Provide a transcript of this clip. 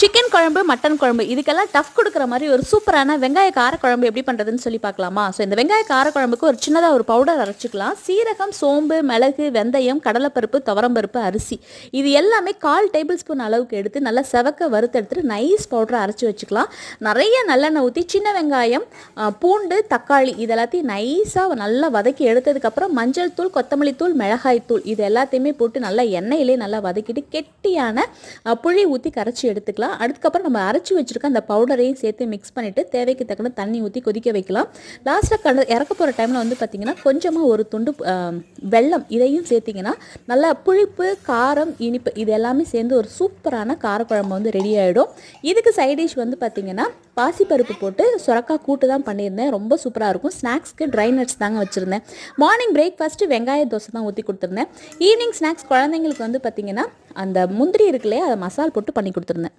Chicken குழம்பு, mutton குழம்பு இதுக்கெல்லாம் டஃப் கொடுக்குற மாதிரி ஒரு சூப்பரான வெங்காய காரக்குழம்பு எப்படி பண்ணுறதுன்னு சொல்லி பார்க்கலாமா? ஸோ இந்த வெங்காய காரக்குழம்புக்கு ஒரு சின்னதாக ஒரு பவுடர் அரைச்சிக்கலாம். சீரகம், சோம்பு, மிளகு, வெந்தயம், கடலைப்பருப்பு, துவரம்பருப்பு, அரிசி இது எல்லாமே 1/4 டேபிள் ஸ்பூன் அளவுக்கு எடுத்து நல்லா செவக்க வறுத்தெடுத்துட்டு நைஸ் பவுடரை அரைச்சி வச்சுக்கலாம். நிறைய நல்லெண்ணெய் ஊற்றி சின்ன வெங்காயம், பூண்டு, தக்காளி இது எல்லாத்தையும் நைஸாக நல்லா வதக்கி எடுத்ததுக்கப்புறம் மஞ்சள் தூள், கொத்தமல்லி தூள், மிளகாய் தூள் இது எல்லாத்தையுமே போட்டு நல்லா எண்ணெயிலே நல்லா வதக்கிட்டு கெட்டியான புளி ஊற்றி கரைச்சி எடுத்துக்கலாம். அதுக்கப்புறம் நம்ம அரைச்சி வச்சுருக்க அந்த பவுடரையும் சேர்த்து மிக்ஸ் பண்ணிவிட்டு தேவைக்கு தக்கன தண்ணி ஊற்றி கொதிக்க வைக்கலாம். லாஸ்ட்டில் இறக்க போகிற டைமில் வந்து பார்த்திங்கன்னா கொஞ்சமாக ஒரு துண்டு வெல்லம் இதையும் சேர்த்திங்கன்னா நல்லா புளிப்பு, காரம், இனிப்பு இது எல்லாமே சேர்ந்து ஒரு சூப்பரான காரக்குழம்பு வந்து ரெடி ஆகிடும். இதுக்கு சைட் டிஷ் வந்து பார்த்திங்கன்னா பாசிப்பருப்பு போட்டு சுரக்காய் கூட்டு தான் பண்ணியிருந்தேன். ரொம்ப சூப்பராக இருக்கும். ஸ்நாக்ஸ்க்கு ட்ரை நட்ஸ் தாங்க வச்சுருந்தேன். மார்னிங் பிரேக்ஃபாஸ்ட்டு வெங்காய தோசை தான் ஊற்றி கொடுத்துருந்தேன். ஈவினிங் ஸ்நாக்ஸ் குழந்தைங்களுக்கு வந்து பார்த்திங்கன்னா அந்த முந்திரி இருக்குல்லையே அதை மசால் போட்டு பண்ணி கொடுத்துருந்தேன்.